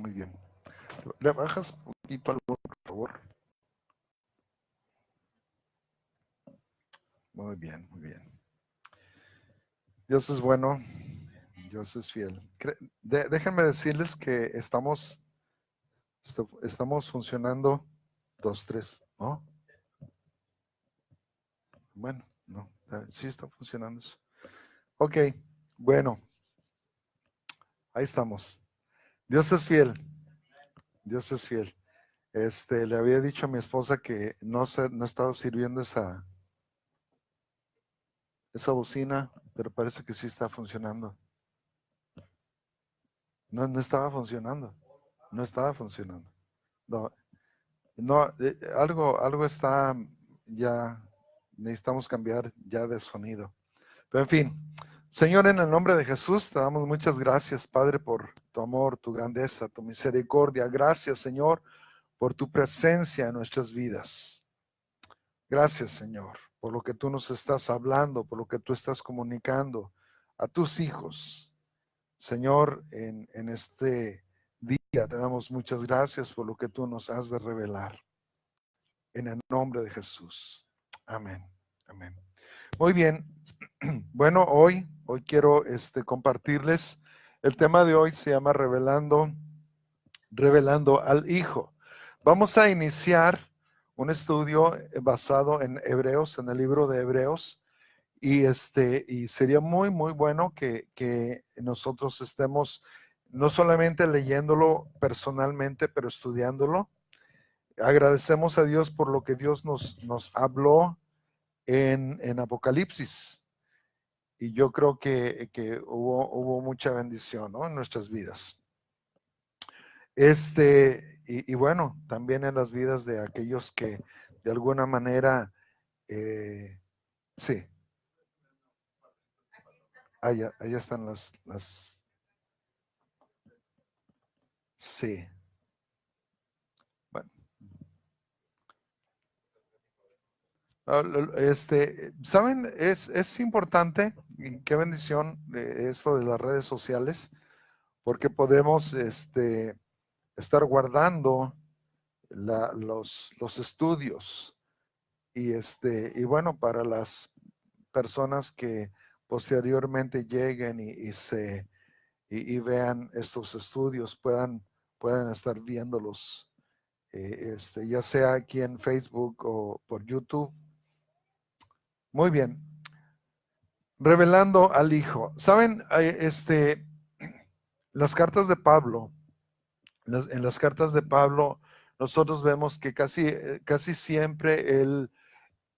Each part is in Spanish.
muy bien. ¿Le bajas un poquito al volumen, por favor? Muy bien, muy bien. Dios es bueno, Dios es fiel. Déjenme decirles que estamos funcionando 2, 3, ¿no? Bueno, no, sí está funcionando eso. Ok, bueno, ahí estamos. Dios es fiel, Dios es fiel. Le había dicho a mi esposa que no estaba sirviendo esa bocina, pero parece que sí está funcionando. No estaba funcionando. No estaba funcionando. No, no, algo está ya, necesitamos cambiar ya de sonido. Pero en fin, Señor, en el nombre de Jesús, te damos muchas gracias, Padre, por tu amor, tu grandeza, tu misericordia. Gracias, Señor, por tu presencia en nuestras vidas. Gracias, Señor, por lo que tú nos estás hablando, por lo que tú estás comunicando a tus hijos. Señor, en este día te damos muchas gracias por lo que tú nos has de revelar. En el nombre de Jesús. Amén. Amén. Muy bien. Bueno, hoy quiero compartirles. El tema de hoy se llama revelando al Hijo. Vamos a iniciar un estudio basado en Hebreos, en el libro de Hebreos. Y sería muy, muy bueno que nosotros estemos no solamente leyéndolo personalmente, pero estudiándolo. Agradecemos a Dios por lo que Dios nos habló en Apocalipsis. Y yo creo que hubo mucha bendición, ¿no?, en nuestras vidas. Y bueno, también en las vidas de aquellos que de alguna manera, sí. Allá están las, sí. Bueno. ¿Saben? Es importante, y qué bendición esto de las redes sociales, porque podemos estar guardando los estudios y bueno, para las personas que posteriormente lleguen y vean estos estudios, puedan estar viéndolos, ya sea aquí en Facebook o por YouTube. Muy bien. Revelando al Hijo. ¿Saben? Las cartas de Pablo, en las cartas de Pablo, nosotros vemos que casi siempre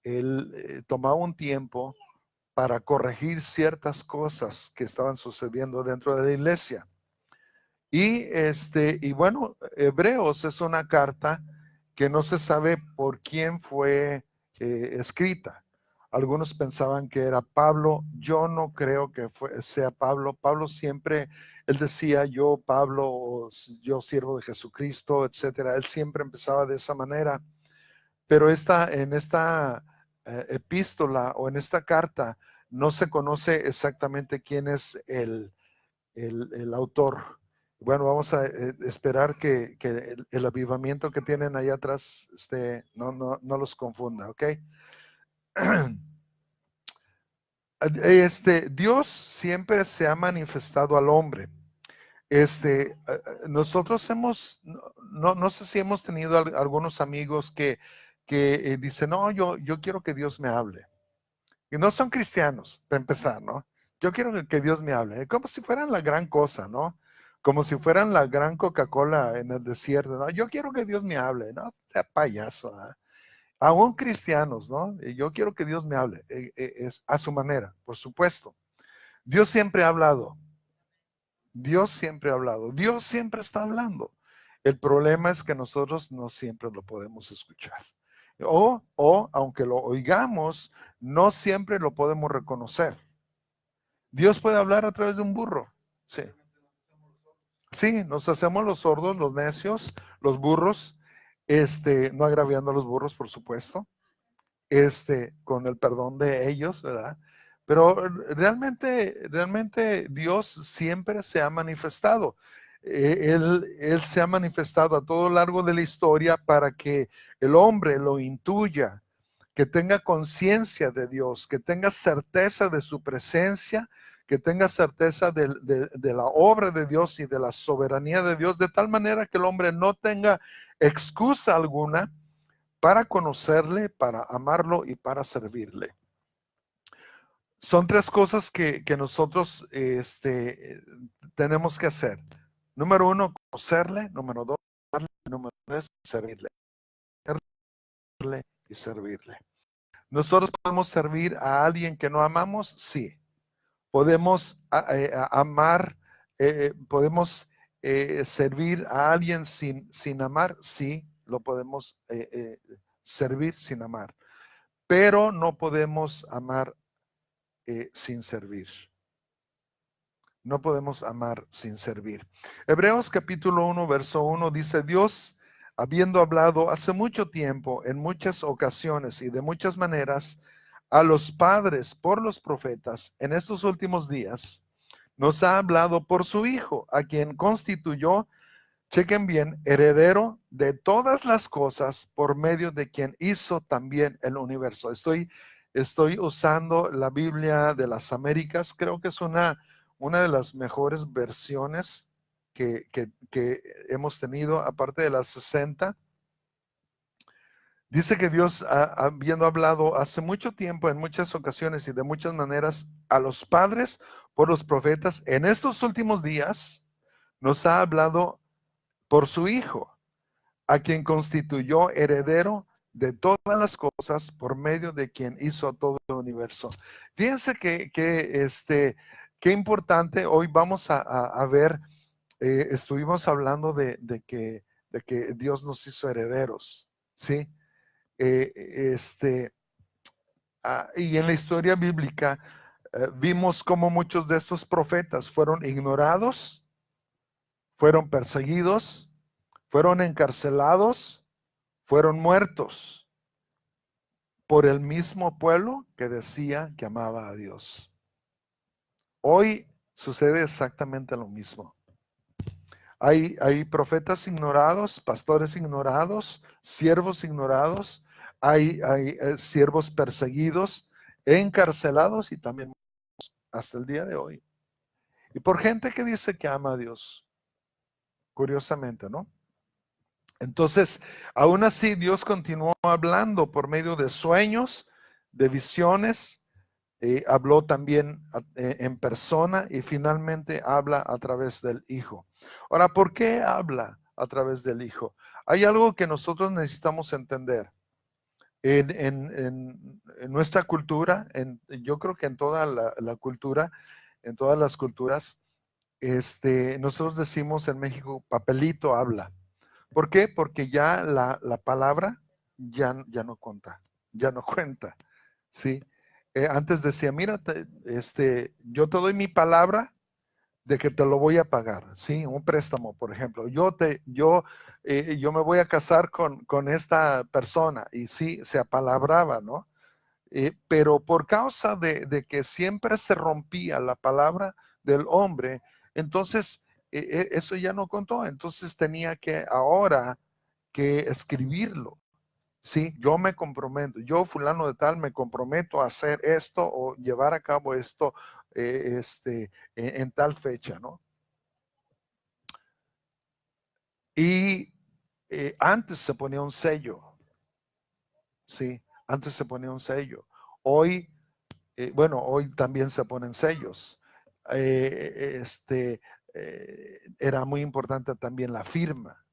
él tomaba un tiempo para corregir ciertas cosas que estaban sucediendo dentro de la iglesia. Y bueno, Hebreos es una carta que no se sabe por quién fue escrita. Algunos pensaban que era Pablo. Yo no creo que sea Pablo. Pablo siempre, él decía, yo Pablo, yo siervo de Jesucristo, etcétera. Él siempre empezaba de esa manera. Pero en esta epístola o en esta carta no se conoce exactamente quién es el autor. Bueno, vamos a esperar que el avivamiento que tienen allá atrás no los confunda, ¿ok? Dios siempre se ha manifestado al hombre. Nosotros no sé si hemos tenido algunos amigos que dicen, no, yo quiero que Dios me hable. Y no son cristianos, para empezar, ¿no? Yo quiero que Dios me hable. Como si fueran la gran cosa, ¿no? Como si fueran la gran Coca-Cola en el desierto, ¿no? Yo quiero que Dios me hable, ¿no? Payaso, ¿eh? Aún cristianos, ¿no? Yo quiero que Dios me hable. Es a su manera, por supuesto. Dios siempre ha hablado. Dios siempre ha hablado. Dios siempre está hablando. El problema es que nosotros no siempre lo podemos escuchar. O aunque lo oigamos, no siempre lo podemos reconocer. Dios puede hablar a través de un burro. Sí. Sí, nos hacemos los sordos, los necios, los burros, no agraviando a los burros, por supuesto, con el perdón de ellos, ¿verdad? Pero realmente Dios siempre se ha manifestado. Él se ha manifestado a todo lo largo de la historia para que el hombre lo intuya, que tenga conciencia de Dios, que tenga certeza de su presencia, que tenga certeza de la obra de Dios y de la soberanía de Dios, de tal manera que el hombre no tenga excusa alguna para conocerle, para amarlo y para servirle. Son tres cosas que nosotros tenemos que hacer. Número uno, conocerle. Número dos, amarle. Número tres, servirle. Servirle y servirle. ¿Nosotros podemos servir a alguien que no amamos? Sí. ¿Podemos amar, podemos servir a alguien sin amar? Sí, lo podemos servir sin amar. Pero no podemos amar sin servir. No podemos amar sin servir. Hebreos capítulo 1, verso 1 dice: Dios, habiendo hablado hace mucho tiempo, en muchas ocasiones y de muchas maneras, a los padres por los profetas, en estos últimos días, nos ha hablado por su Hijo, a quien constituyó, chequen bien, heredero de todas las cosas, por medio de quien hizo también el universo. Estoy usando la Biblia de las Américas. Creo que es una de las mejores versiones que hemos tenido, aparte de las 60. Dice que Dios, habiendo hablado hace mucho tiempo, en muchas ocasiones y de muchas maneras, a los padres por los profetas, en estos últimos días nos ha hablado por su Hijo, a quien constituyó heredero de todas las cosas, por medio de quien hizo todo el universo. Fíjense qué importante. Hoy vamos a ver, estuvimos hablando de que Dios nos hizo herederos, ¿sí? Y en la historia bíblica vimos cómo muchos de estos profetas fueron ignorados, fueron perseguidos, fueron encarcelados, fueron muertos por el mismo pueblo que decía que amaba a Dios. Hoy sucede exactamente lo mismo. Hay profetas ignorados, pastores ignorados, siervos ignorados, hay siervos perseguidos, encarcelados y también hasta el día de hoy. Y por gente que dice que ama a Dios, curiosamente, ¿no? Entonces, aún así, Dios continuó hablando por medio de sueños, de visiones, habló también en persona y finalmente habla a través del Hijo. Ahora, ¿por qué habla a través del Hijo? Hay algo que nosotros necesitamos entender. En nuestra cultura, yo creo que en toda la cultura, en todas las culturas, nosotros decimos en México, papelito habla. ¿Por qué? Porque ya la palabra ya no cuenta, ¿sí? Antes decía, mira, yo te doy mi palabra de que te lo voy a pagar, ¿sí? Un préstamo, por ejemplo. Yo me voy a casar con esta persona, y sí, se apalabraba, ¿no? Pero por causa de que siempre se rompía la palabra del hombre, entonces eso ya no contó. Entonces tenía que ahora que escribirlo. Sí, yo me comprometo, yo fulano de tal me comprometo a hacer esto o llevar a cabo esto en tal fecha, ¿no? Y antes se ponía un sello, sí, antes se ponía un sello. Hoy, hoy también se ponen sellos. Era muy importante también la firma,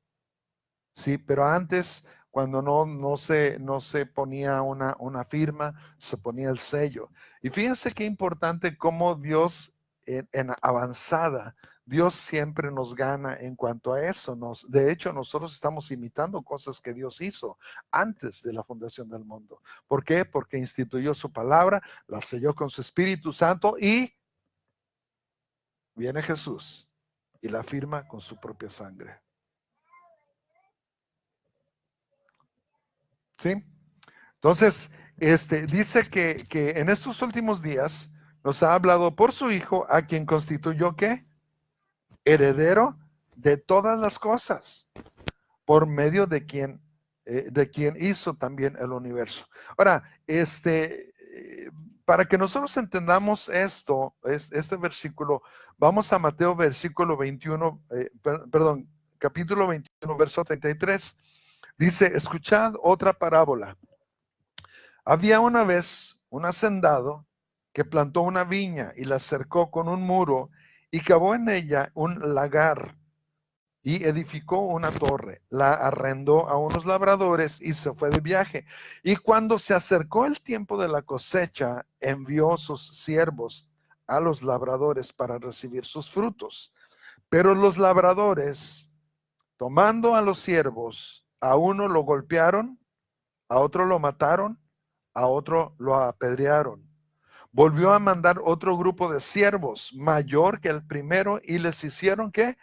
sí, pero antes, cuando no se ponía una firma, se ponía el sello. Y fíjense qué importante cómo Dios en avanzada, Dios siempre nos gana en cuanto a eso. De hecho, nosotros estamos imitando cosas que Dios hizo antes de la fundación del mundo. ¿Por qué? Porque instituyó su palabra, la selló con su Espíritu Santo y viene Jesús y la firma con su propia sangre. ¿Sí? Entonces, dice que en estos últimos días nos ha hablado por su Hijo, a quien constituyó ¿qué? Heredero de todas las cosas, por medio de quien hizo también el universo. Ahora, para que nosotros entendamos esto, este versículo, vamos a Mateo versículo 21, perdón, capítulo 21, verso 33. Dice, escuchad otra parábola. Había una vez un hacendado que plantó una viña y la cercó con un muro y cavó en ella un lagar y edificó una torre, la arrendó a unos labradores y se fue de viaje. Y cuando se acercó el tiempo de la cosecha, envió sus siervos a los labradores para recibir sus frutos. Pero los labradores, tomando a los siervos, a uno lo golpearon, a otro lo mataron, a otro lo apedrearon. Volvió a mandar otro grupo de siervos, mayor que el primero, y les hicieron ¿qué?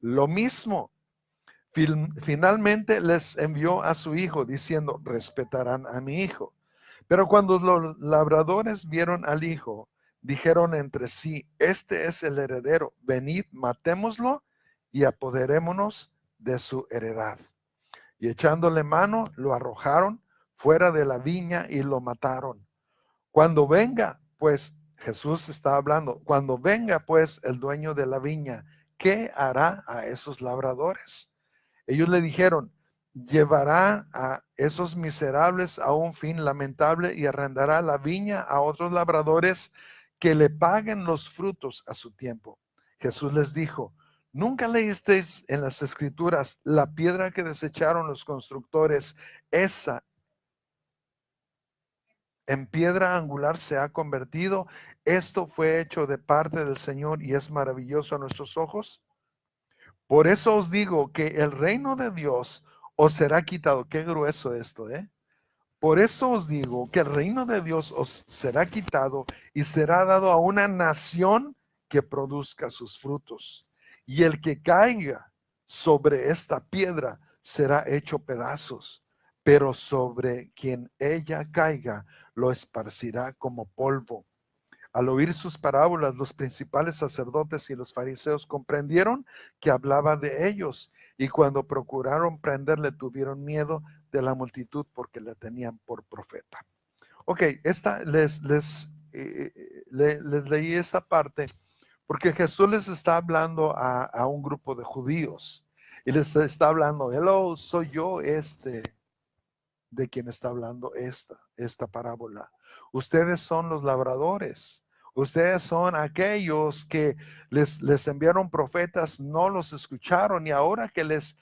Lo mismo. Finalmente les envió a su hijo diciendo, respetarán a mi hijo. Pero cuando los labradores vieron al hijo, dijeron entre sí, este es el heredero, venid, matémoslo y apoderémonos de su heredad. Y echándole mano, lo arrojaron fuera de la viña y lo mataron. Cuando venga, pues, Jesús está hablando, cuando venga, pues, el dueño de la viña, ¿qué hará a esos labradores? Ellos le dijeron, llevará a esos miserables a un fin lamentable y arrendará la viña a otros labradores que le paguen los frutos a su tiempo. Jesús les dijo, ¿nunca leísteis en las escrituras la piedra que desecharon los constructores? Esa en piedra angular se ha convertido. Esto fue hecho de parte del Señor y es maravilloso a nuestros ojos. Por eso os digo que el reino de Dios os será quitado. Qué grueso esto, ¿eh? Por eso os digo que el reino de Dios os será quitado y será dado a una nación que produzca sus frutos. Y el que caiga sobre esta piedra será hecho pedazos, pero sobre quien ella caiga lo esparcirá como polvo. Al oír sus parábolas, los principales sacerdotes y los fariseos comprendieron que hablaba de ellos, y cuando procuraron prenderle tuvieron miedo de la multitud porque le tenían por profeta. Ok, les leí esta parte porque Jesús les está hablando a un grupo de judíos y les está hablando, hello, soy yo de quien está hablando esta parábola. Ustedes son los labradores. Ustedes son aquellos que les enviaron profetas, no los escucharon y ahora que les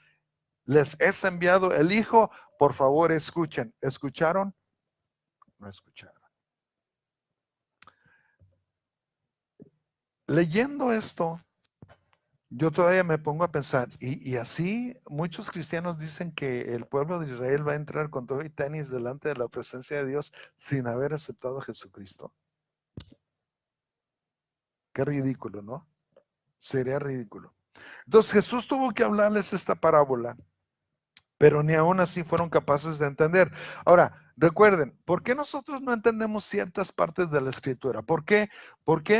es enviado el Hijo, por favor escuchen. ¿Escucharon? No escucharon. Leyendo esto, yo todavía me pongo a pensar, y así muchos cristianos dicen que el pueblo de Israel va a entrar con todo y tenis delante de la presencia de Dios sin haber aceptado a Jesucristo. Qué ridículo, ¿no? Sería ridículo. Entonces Jesús tuvo que hablarles esta parábola, pero ni aún así fueron capaces de entender. Ahora, recuerden, ¿por qué nosotros no entendemos ciertas partes de la escritura? ¿Por qué? Porque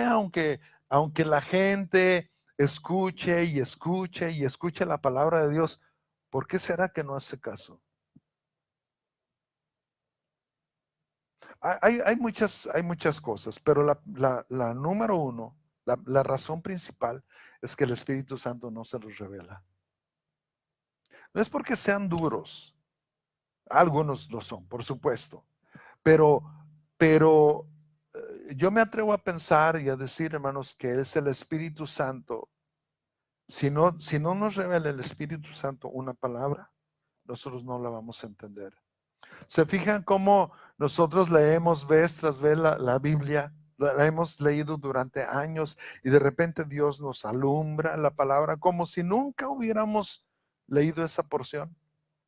aunque la gente escuche y escuche y escuche la palabra de Dios, ¿por qué será que no hace caso? Hay muchas cosas, pero la número uno, la razón principal es que el Espíritu Santo no se los revela. No es porque sean duros, algunos lo son, por supuesto, pero, pero yo me atrevo a pensar y a decir, hermanos, que es el Espíritu Santo. Si no nos revela el Espíritu Santo una palabra, nosotros no la vamos a entender. ¿Se fijan cómo nosotros leemos vez tras vez la Biblia? La hemos leído durante años y de repente Dios nos alumbra la palabra como si nunca hubiéramos leído esa porción.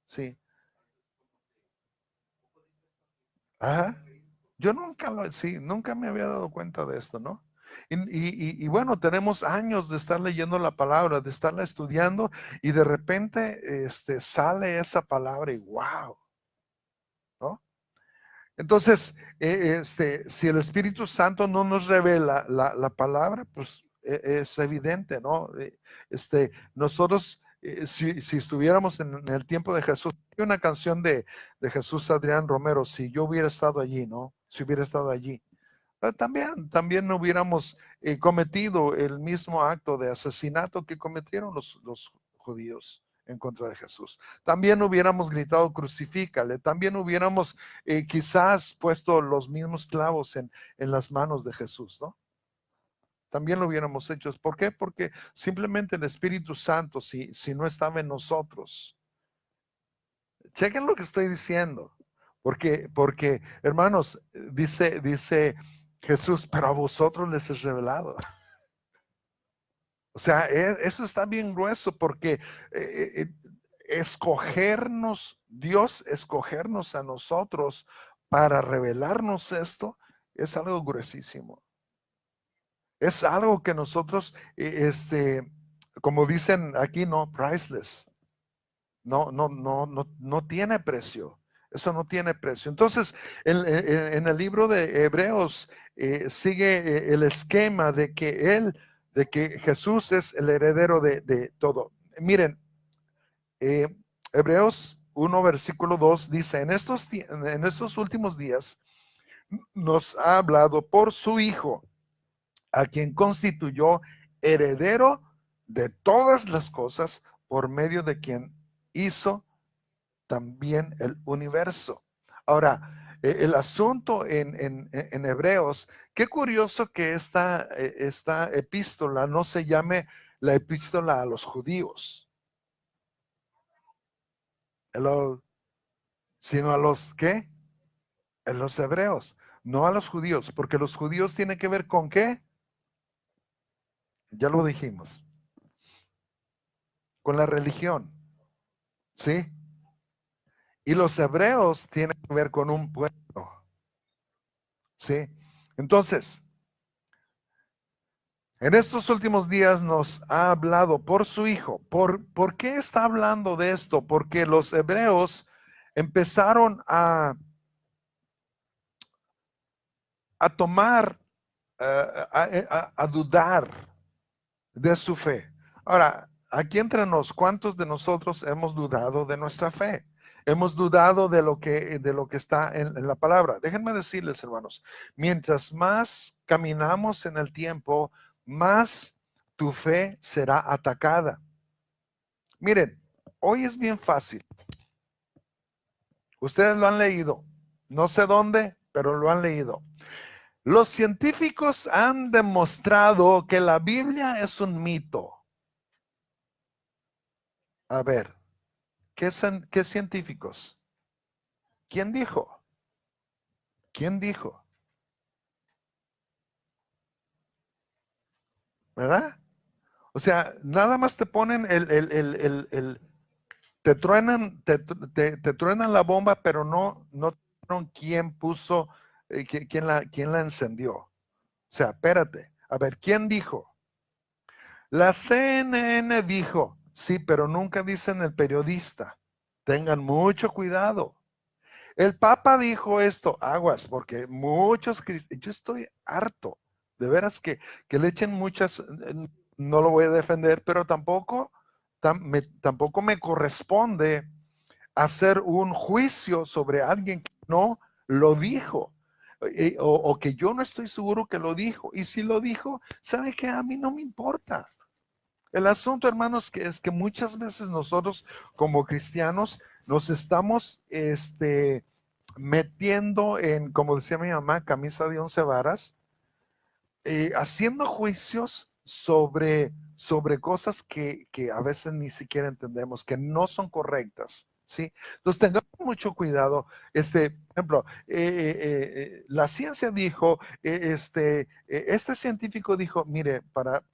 Sí. Ajá. Yo nunca me había dado cuenta de esto, ¿no? Y bueno, tenemos años de estar leyendo la palabra, de estarla estudiando y de repente sale esa palabra y wow, ¿no? Entonces, si el Espíritu Santo no nos revela la palabra, pues es evidente, ¿no? Nosotros, si estuviéramos en el tiempo de Jesús, hay una canción de Jesús Adrián Romero, si yo hubiera estado allí, ¿no? Si hubiera estado allí. También no hubiéramos cometido el mismo acto de asesinato que cometieron los judíos en contra de Jesús. También hubiéramos gritado crucifícale, también hubiéramos quizás puesto los mismos clavos en las manos de Jesús, ¿no? También lo hubiéramos hecho. ¿Por qué? Porque simplemente el Espíritu Santo, si no estaba en nosotros, chequen lo que estoy diciendo, porque hermanos, dice Jesús, pero a vosotros les es revelado. O sea, eso está bien grueso porque Dios escogernos a nosotros para revelarnos esto, es algo gruesísimo. Es algo que nosotros, como dicen aquí, no, priceless. No tiene precio. Eso no tiene precio. Entonces, en el libro de Hebreos sigue el esquema de que Jesús es el heredero de todo. Miren, Hebreos 1, versículo 2 dice, en estos últimos días nos ha hablado por su Hijo, a quien constituyó heredero de todas las cosas, por medio de quien hizo también el universo. Ahora, el asunto en Hebreos, qué curioso que esta epístola no se llame la epístola a los judíos, sino a los, ¿qué? A los hebreos, no a los judíos, porque los judíos tienen que ver con ¿qué? Ya lo dijimos, con la religión, ¿sí? Y los hebreos tienen que ver con un pueblo, ¿sí? Entonces, en estos últimos días nos ha hablado por su Hijo. ¿Por qué está hablando de esto? Porque los hebreos empezaron a tomar, a dudar de su fe. Ahora, aquí entre nos, ¿cuántos de nosotros hemos dudado de nuestra fe? Hemos dudado de lo que está en la palabra. Déjenme decirles, hermanos, mientras más caminamos en el tiempo, más tu fe será atacada. Miren, hoy es bien fácil. Ustedes lo han leído. No sé dónde, pero lo han leído. Los científicos han demostrado que la Biblia es un mito. A ver, ¿qué científicos? ¿Quién dijo? ¿Quién dijo? ¿Verdad? O sea, nada más te ponen te truenan, te truenan la bomba, pero no dijeron quién puso, quién la encendió. O sea, espérate. A ver, ¿quién dijo? La CNN dijo, sí, pero nunca dicen el periodista. Tengan mucho cuidado. El Papa dijo esto, aguas, porque muchos cristianos, yo estoy harto, de veras que le echen muchas, no lo voy a defender, pero tampoco me corresponde hacer un juicio sobre alguien que no lo dijo, o que yo no estoy seguro que lo dijo, y si lo dijo, ¿sabe qué? A mí no me importa. El asunto, hermanos, que es que muchas veces nosotros como cristianos nos estamos metiendo en, como decía mi mamá, camisa de 11 varas, haciendo juicios sobre cosas que a veces ni siquiera entendemos, que no son correctas, ¿sí? Entonces tengamos mucho cuidado. Por ejemplo, la ciencia dijo, este científico dijo, mire, para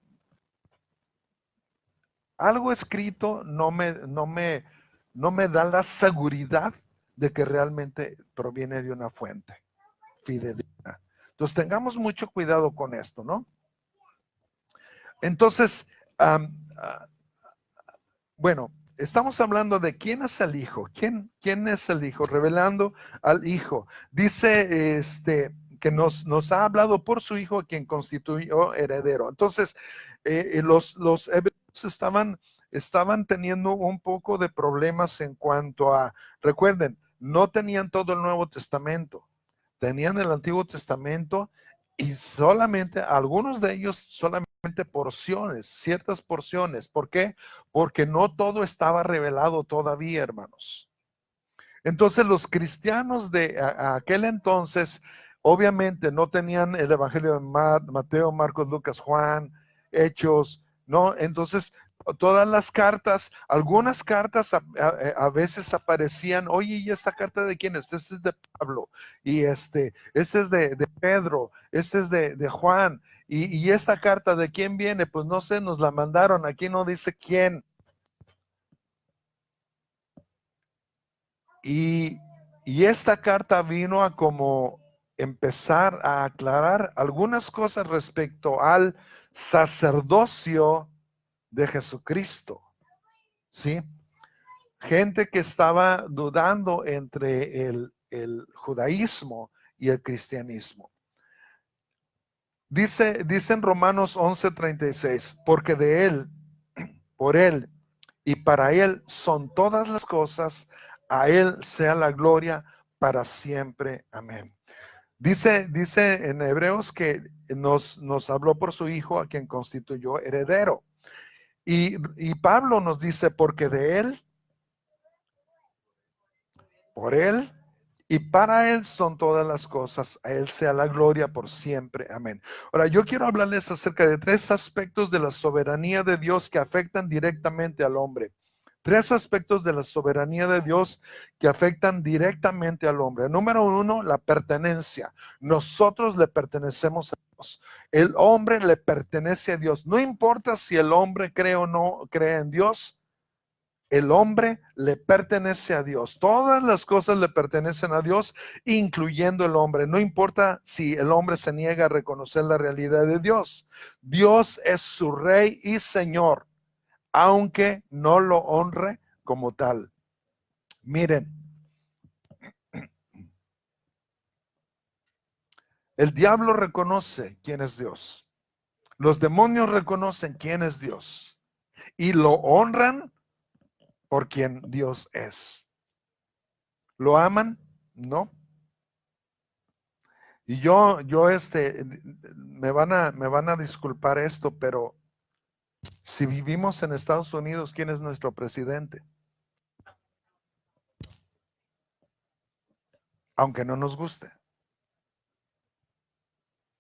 algo escrito no me da la seguridad de que realmente proviene de una fuente fidedigna. Entonces tengamos mucho cuidado con esto, ¿no? Entonces, bueno, estamos hablando de quién es el Hijo. ¿Quién es el Hijo? Revelando al Hijo. Dice que nos ha hablado por su Hijo, quien constituyó heredero. Entonces, los hebreos estaban teniendo un poco de problemas en cuanto a, recuerden, no tenían todo el Nuevo Testamento, tenían el Antiguo Testamento y solamente, algunos de ellos solamente porciones, ciertas porciones. ¿Por qué? Porque no todo estaba revelado todavía, hermanos. Entonces los cristianos de aquel entonces, obviamente no tenían el Evangelio de Mateo, Marcos, Lucas, Juan, Hechos, ¿no? Entonces todas las cartas, algunas cartas a veces aparecían, oye, ¿y esta carta de quién es? Este es de Pablo, y este es de Pedro, este es de Juan, y esta carta de quién viene, pues no sé, nos la mandaron, aquí no dice quién. Y esta carta vino a como empezar a aclarar algunas cosas respecto al sacerdocio de Jesucristo, ¿sí? Gente que estaba dudando entre el judaísmo y el cristianismo. Dice en Romanos 11:36, porque de él, por él y para él son todas las cosas, a él sea la gloria para siempre. Amén. Dice en Hebreos que nos habló por su Hijo, a quien constituyó heredero. Y Pablo nos dice, porque de él, por él y para él son todas las cosas, a él sea la gloria por siempre. Amén. Ahora, yo quiero hablarles acerca de tres aspectos de la soberanía de Dios que afectan directamente al hombre. Tres aspectos de la soberanía de Dios que afectan directamente al hombre. Número uno, la pertenencia. Nosotros le pertenecemos a Dios. El hombre le pertenece a Dios. No importa si el hombre cree o no cree en Dios, el hombre le pertenece a Dios. Todas las cosas le pertenecen a Dios, incluyendo el hombre. No importa si el hombre se niega a reconocer la realidad de Dios. Dios es su rey y señor, aunque no lo honre como tal. Miren, el diablo reconoce quién es Dios. Los demonios reconocen quién es Dios y lo honran por quien Dios es. ¿Lo aman? No. Y me van a disculpar esto, pero si vivimos en Estados Unidos, ¿quién es nuestro presidente? Aunque no nos guste.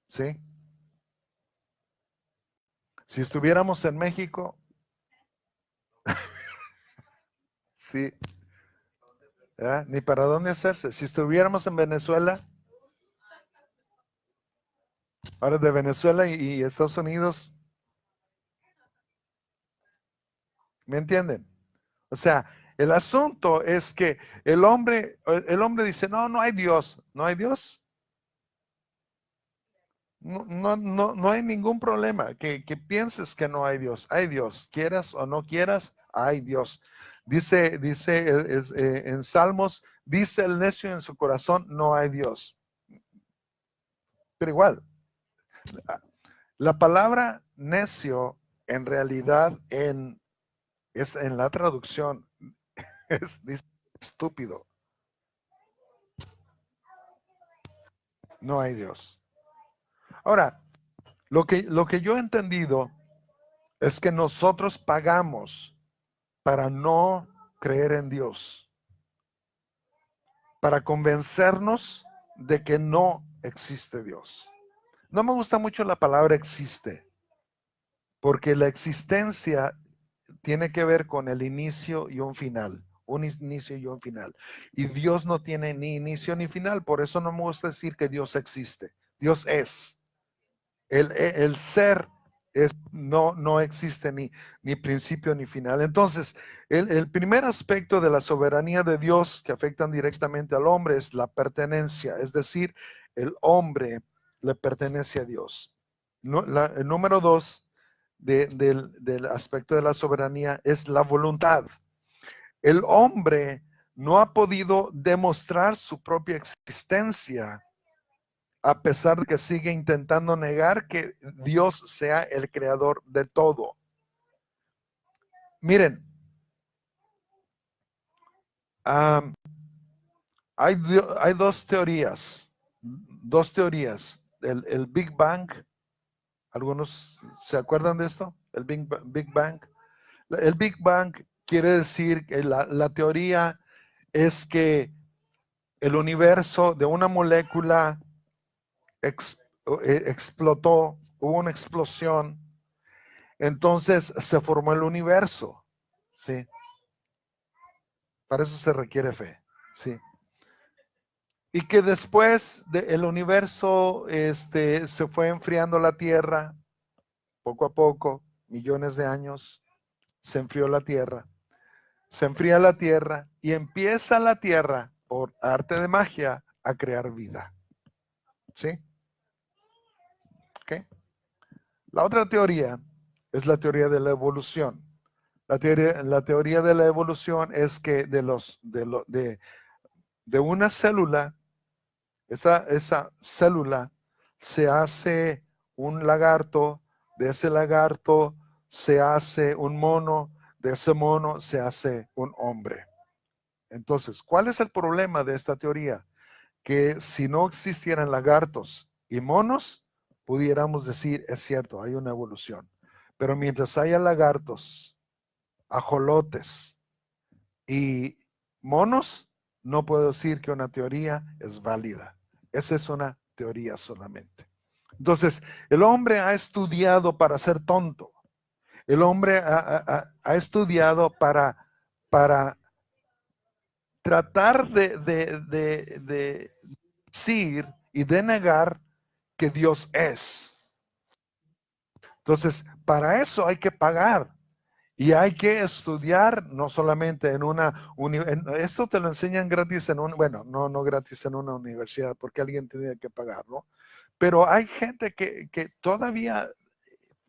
¿Sí? Si estuviéramos en México, sí, ¿verdad? Ni para dónde hacerse. Si estuviéramos en Venezuela, ahora de Venezuela y Estados Unidos, ¿me entienden? O sea, el asunto es que el hombre dice, no hay Dios, no hay Dios. No hay ningún problema que pienses que no hay Dios. Hay Dios, quieras o no quieras, hay Dios. Dice en Salmos, dice el necio en su corazón, no hay Dios. Pero igual, la palabra necio en realidad es en la traducción, dice estúpido. No hay Dios. Ahora, lo que yo he entendido es que nosotros pagamos para no creer en Dios, para convencernos de que no existe Dios. No me gusta mucho la palabra existe, porque la existencia tiene que ver con el inicio y un final, un inicio y un final. Y Dios no tiene ni inicio ni final, por eso no me gusta decir que Dios existe. Dios es. El ser no existe ni principio ni final. Entonces, el primer aspecto de la soberanía de Dios que afectan directamente al hombre es la pertenencia, es decir, el hombre le pertenece a Dios. El número dos del aspecto de la soberanía es la voluntad. El hombre no ha podido demostrar su propia existencia a pesar de que sigue intentando negar que Dios sea el creador de todo. Miren, hay dos teorías. El Big Bang, ¿algunos se acuerdan de esto? El Big Bang. El Big Bang quiere decir que la teoría es que el universo de una molécula explotó, hubo una explosión, entonces se formó el universo, ¿sí? Para eso se requiere fe, ¿sí? Y que después del universo se fue enfriando la Tierra, poco a poco, millones de años, se enfrió la Tierra. Se enfría la Tierra y empieza la Tierra, por arte de magia, a crear vida. ¿Sí? ¿Ok? La otra teoría es la teoría de la evolución. La teoría de la evolución es que de una célula, esa célula se hace un lagarto, de ese lagarto se hace un mono, de ese mono se hace un hombre. Entonces, ¿cuál es el problema de esta teoría? Que si no existieran lagartos y monos, pudiéramos decir, es cierto, hay una evolución. Pero mientras haya lagartos, ajolotes y monos, no puedo decir que una teoría es válida. Esa es una teoría solamente. Entonces, el hombre ha estudiado para ser tonto. El hombre ha estudiado para tratar de decir y de negar que Dios es. Entonces, para eso hay que pagar. Y hay que estudiar no solamente en esto te lo enseñan gratis bueno, no gratis en una universidad porque alguien tiene que pagarlo, pero hay gente que todavía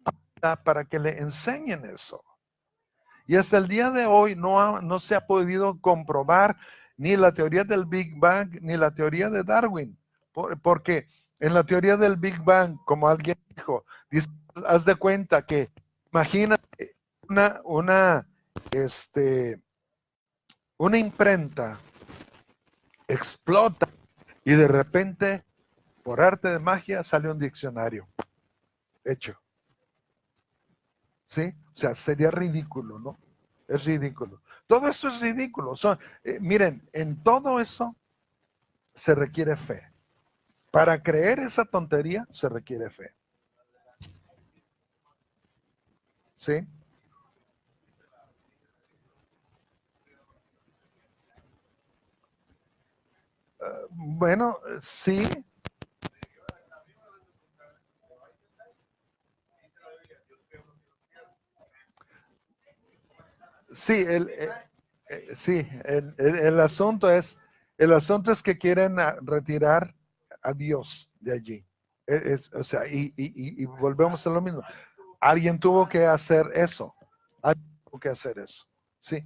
paga para que le enseñen eso. Y hasta el día de hoy no se ha podido comprobar ni la teoría del Big Bang ni la teoría de Darwin, porque en la teoría del Big Bang, como alguien dijo, dice, haz de cuenta que imagínate este, una imprenta explota y de repente, por arte de magia, sale un diccionario hecho. ¿Sí? O sea, sería ridículo, ¿no? Es ridículo. Todo eso es ridículo. Miren, en todo eso se requiere fe. Para creer esa tontería se requiere fe. ¿Sí? Bueno, sí. Sí, sí, el asunto es que quieren retirar a Dios de allí. O sea, y volvemos a lo mismo. Alguien tuvo que hacer eso. Alguien tuvo que hacer eso. Sí.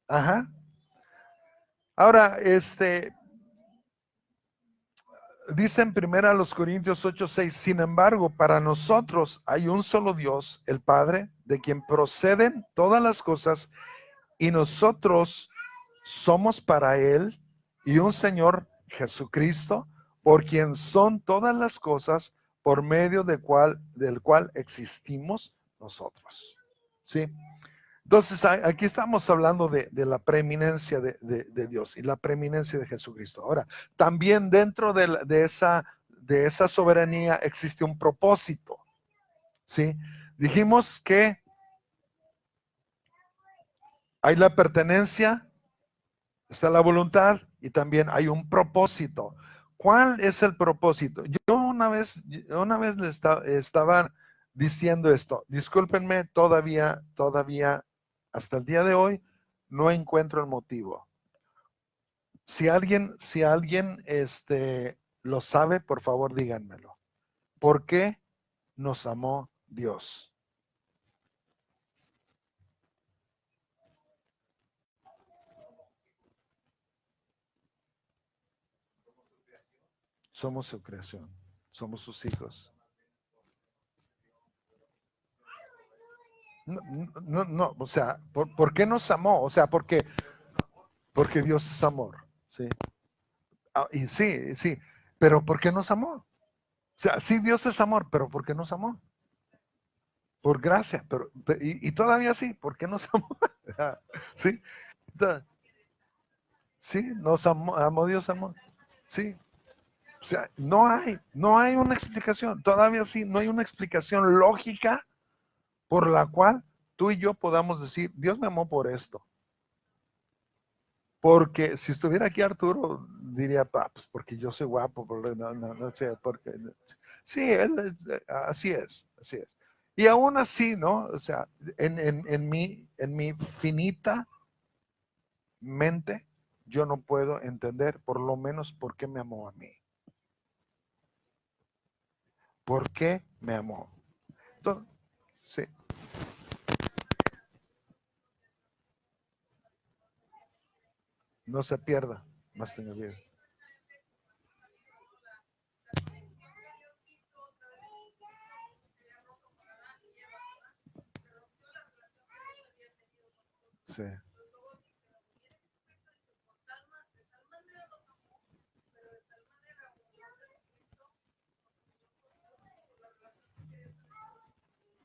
Ajá. Ahora, dice en 1 Corintios 8:6, sin embargo, para nosotros hay un solo Dios, el Padre, de quien proceden todas las cosas, y nosotros somos para Él, y un Señor Jesucristo, por quien son todas las cosas, por medio del cual existimos nosotros. ¿Sí? Entonces, aquí estamos hablando de la preeminencia de Dios y la preeminencia de Jesucristo. Ahora, también dentro de esa soberanía existe un propósito. ¿Sí? Dijimos que hay la pertenencia, está la voluntad y también hay un propósito. ¿Cuál es el propósito? Yo una vez le estaba diciendo esto. Discúlpenme, todavía, hasta el día de hoy, no encuentro el motivo. Si alguien lo sabe, por favor díganmelo. ¿Por qué nos amó Dios? Somos su creación. Somos sus hijos. No, o sea, ¿por qué nos amó? O sea, porque Dios es amor, ¿sí? Y sí, pero ¿por qué nos amó? O sea, sí, Dios es amor, pero ¿por qué nos amó? Por gracia, y todavía sí, ¿por qué nos amó? Sí, sí, nos amó Dios, amor, sí. O sea, no hay una explicación, todavía sí, no hay una explicación lógica por la cual tú y yo podamos decir, Dios me amó por esto. Porque si estuviera aquí Arturo, diría, pues porque yo soy guapo, no sé, porque... Sí, así es, así es. Y aún así, ¿no? O sea, en mi finita mente, yo no puedo entender por lo menos por qué me amó a mí. ¿Por qué me amó? Entonces, sí. No se pierda, más tenga vida. Sí.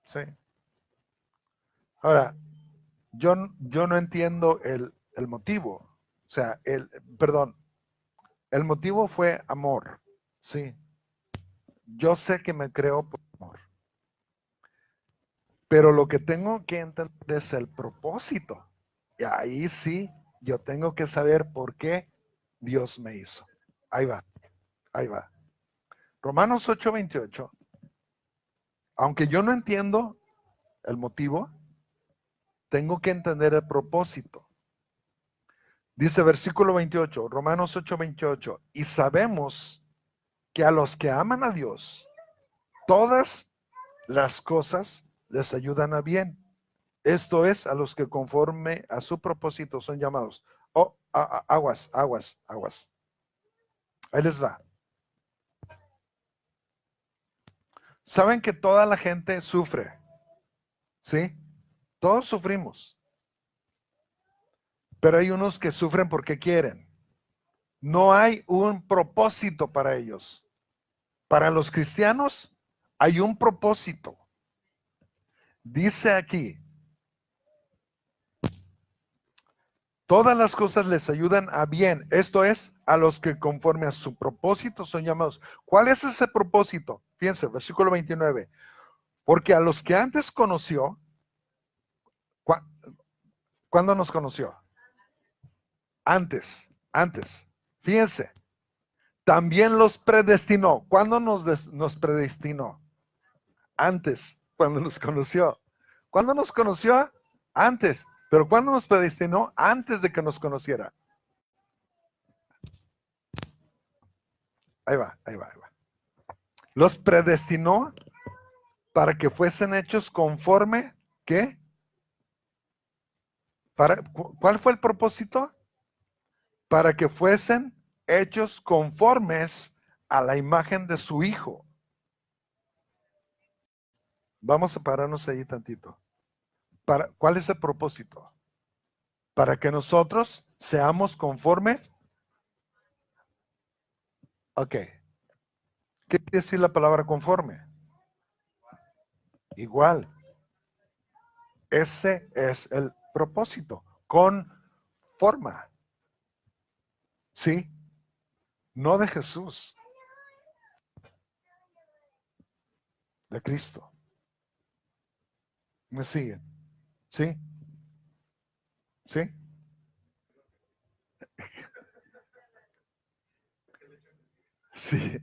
Sí. Ahora, yo no entiendo el motivo. O sea, perdón, el motivo fue amor. Sí. Yo sé que me creó por amor. Pero lo que tengo que entender es el propósito. Y ahí sí, yo tengo que saber por qué Dios me hizo. Ahí va, ahí va. Romanos 8:28. Aunque yo no entiendo el motivo, tengo que entender el propósito. Dice versículo 28, Romanos 8:28, y sabemos que a los que aman a Dios, todas las cosas les ayudan a bien. Esto es, a los que conforme a su propósito son llamados. Oh, aguas, aguas, aguas. Ahí les va. Saben que toda la gente sufre, ¿sí? Todos sufrimos. Pero hay unos que sufren porque quieren. No hay un propósito para ellos. Para los cristianos hay un propósito. Dice aquí, todas las cosas les ayudan a bien. Esto es, a los que conforme a su propósito son llamados. ¿Cuál es ese propósito? Fíjense, versículo 29. Porque a los que antes conoció, ¿cuándo nos conoció? Antes. Fíjense, también los predestinó. ¿Cuándo nos predestinó? Antes, cuando nos conoció. ¿Cuándo nos conoció? Antes. Pero ¿cuándo nos predestinó? Antes de que nos conociera. Ahí va, ahí va, ahí va. Los predestinó para que fuesen hechos conforme, ¿qué? ¿Cuál fue el propósito? Para que fuesen hechos conformes a la imagen de su Hijo. Vamos a pararnos ahí tantito. ¿Cuál es el propósito? Para que nosotros seamos conformes. Ok. ¿Qué quiere decir la palabra conforme? Igual. Ese es el propósito. Con forma. ¿Sí? No de Jesús. De Cristo. ¿Me siguen? ¿Sí? ¿Sí? Sí.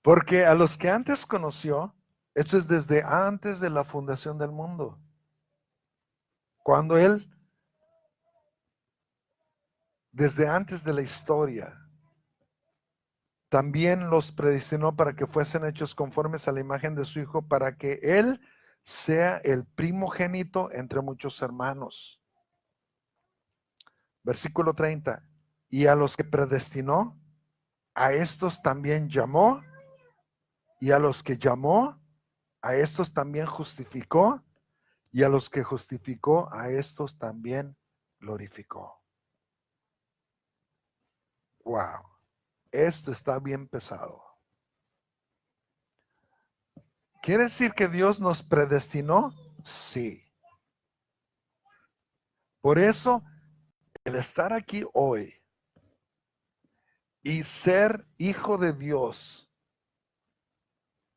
Porque a los que antes conoció, esto es desde antes de la fundación del mundo. Cuando Él, desde antes de la historia, también los predestinó para que fuesen hechos conformes a la imagen de su Hijo, para que Él sea el primogénito entre muchos hermanos. Versículo 30. Y a los que predestinó, a estos también llamó, y a los que llamó, a estos también justificó, y a los que justificó, a estos también glorificó. Wow, esto está bien pesado. ¿Quiere decir que Dios nos predestinó? Sí. Por eso, el estar aquí hoy y ser hijo de Dios,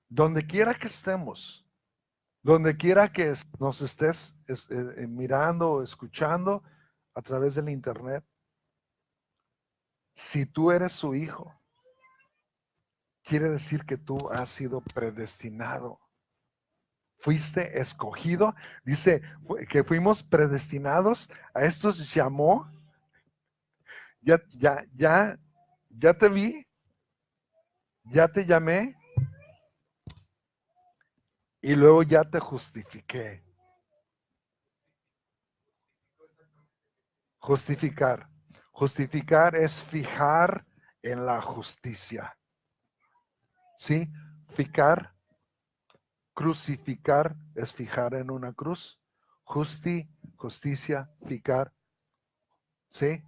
donde quiera que estemos, donde quiera que nos estés mirando o escuchando a través del internet, si tú eres su hijo, quiere decir que tú has sido predestinado. Fuiste escogido. Dice que fuimos predestinados. A estos llamó. Ya te vi. Ya te llamé. Y luego ya te justifiqué. Justificar. Justificar es fijar en la justicia. ¿Sí? Fijar, crucificar es fijar en una cruz. Justicia, fijar. ¿Sí?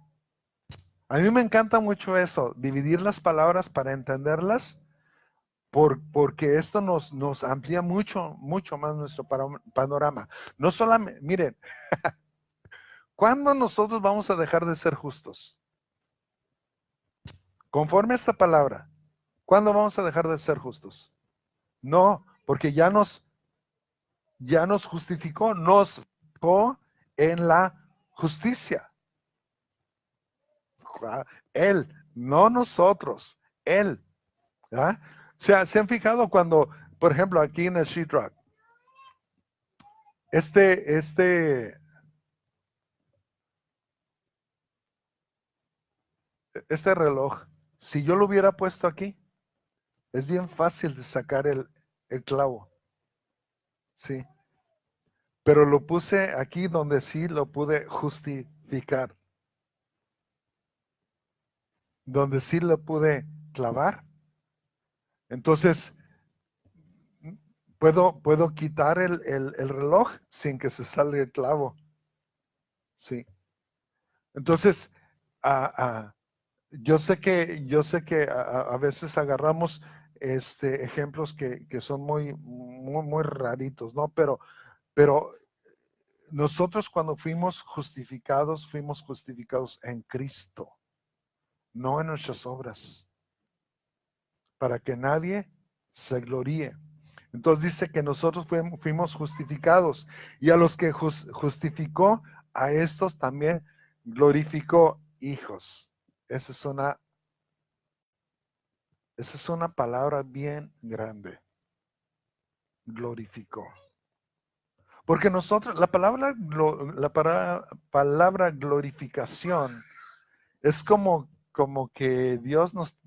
A mí me encanta mucho eso, dividir las palabras para entenderlas, porque esto nos amplía mucho más nuestro panorama. No solamente, miren, ¿cuándo nosotros vamos a dejar de ser justos? Conforme a esta palabra, ¿cuándo vamos a dejar de ser justos? No, porque ya nos justificó, nos fijó en la justicia. Él, no nosotros, Él. ¿Ah? O sea, ¿se han fijado cuando, por ejemplo, aquí en el sheetrock, este reloj, si yo lo hubiera puesto aquí, es bien fácil de sacar el clavo, sí. Pero lo puse aquí donde sí lo pude justificar, donde sí lo pude clavar. Entonces, puedo quitar el reloj sin que se salga el clavo, sí. Entonces, yo sé que a veces agarramos ejemplos que son muy raritos, ¿no? Pero nosotros cuando fuimos justificados en Cristo, no en nuestras obras, para que nadie se gloríe. Entonces dice que nosotros fuimos justificados, y a los que justificó, a estos también glorificó hijos. Esa es una palabra bien grande. Glorificó. Porque nosotros, la palabra glorificación es como que Dios nos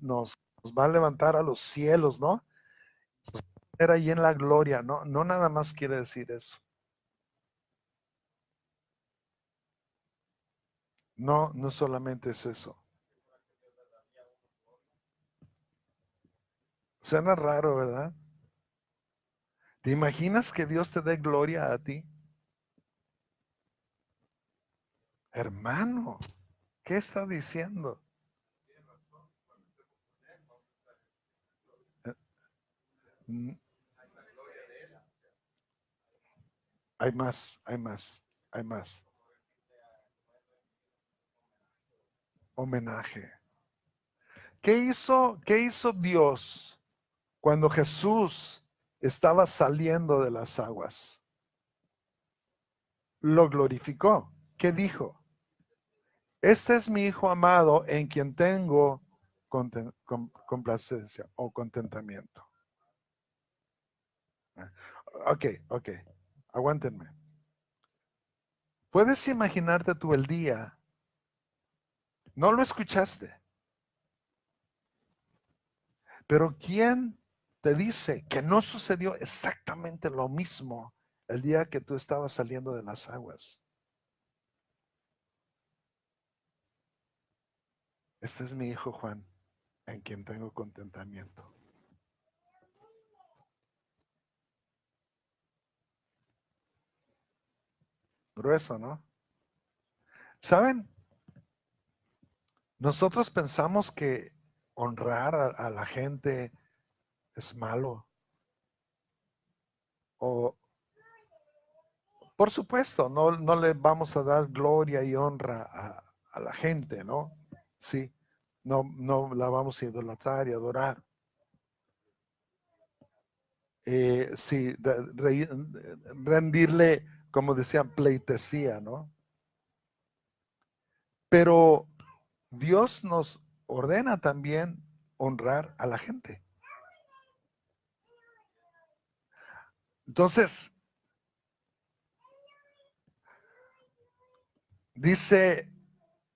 va a levantar a los cielos, ¿no? Era ahí en la gloria, ¿no? No nada más quiere decir eso. No, no solamente es eso. Suena raro, ¿verdad? ¿Te imaginas que Dios te dé gloria a ti? Hermano, ¿qué está diciendo? Mm, Hay más, hay más, hay más. Homenaje. ¿Qué hizo Dios cuando Jesús estaba saliendo de las aguas? Lo glorificó. ¿Qué dijo? Este es mi Hijo amado en quien tengo complacencia o contentamiento. Ok. Aguántenme. ¿Puedes imaginarte tú el día? No lo escuchaste, pero ¿quién te dice que no sucedió exactamente lo mismo el día que tú estabas saliendo de las aguas? Este es mi hijo Juan, en quien tengo contentamiento. Grueso, ¿no? ¿Saben? Nosotros pensamos que honrar a la gente es malo. O, por supuesto, no le vamos a dar gloria y honra a la gente, ¿no? Sí, no la vamos a idolatrar y adorar. Sí, rendirle, como decían, pleitesía, ¿no? Pero Dios nos ordena también honrar a la gente. Entonces, dice,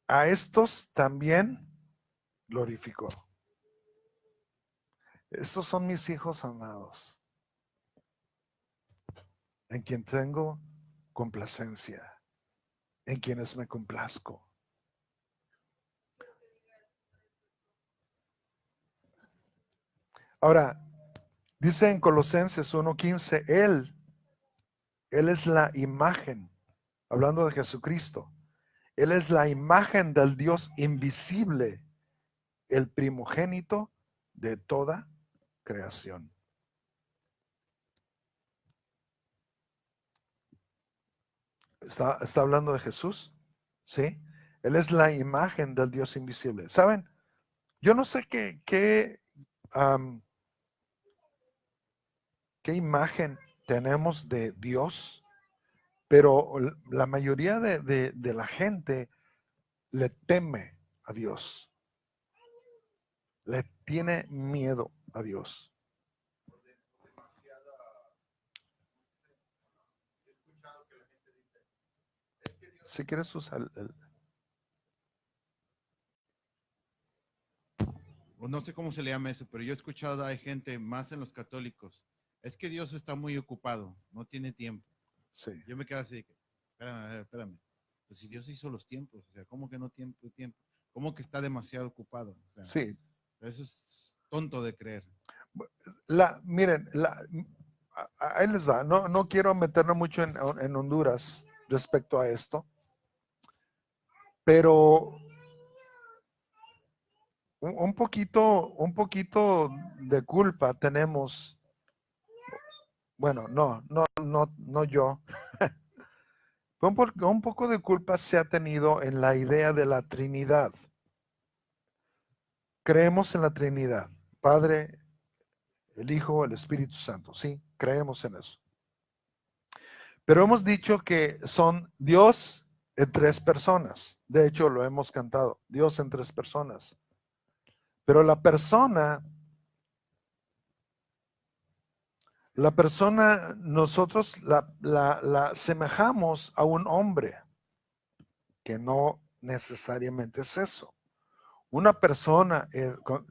a estos también glorificó. Estos son mis hijos amados, en quien tengo complacencia, en quienes me complazco. Ahora, dice en Colosenses 1:15, Él es la imagen, hablando de Jesucristo, Él es la imagen del Dios invisible, el primogénito de toda creación. Está hablando de Jesús, ¿sí? Él es la imagen del Dios invisible. ¿Saben? Yo no sé qué imagen tenemos de Dios, pero la mayoría de la gente le teme a Dios, le tiene miedo a Dios. Si quieres usar o no sé cómo se le llama eso, pero yo he escuchado, hay gente más en los católicos, es que Dios está muy ocupado, no tiene tiempo. sí. Yo me quedo así, espérame. Pues si Dios hizo los tiempos, o sea, ¿cómo que no tiempo? ¿Cómo que está demasiado ocupado? O sea, Sí. eso es tonto de creer. Miren, ahí les va. No quiero meterme mucho en Honduras respecto a esto, pero un poquito de culpa tenemos. Bueno, no yo. Un poco de culpa se ha tenido en la idea de la Trinidad. Creemos en la Trinidad, Padre, el Hijo, el Espíritu Santo, sí, creemos en eso. Pero hemos dicho que son Dios en tres personas. De hecho, lo hemos cantado, Dios en tres personas. Pero la persona, nosotros la semejamos a un hombre, que no necesariamente es eso. Una persona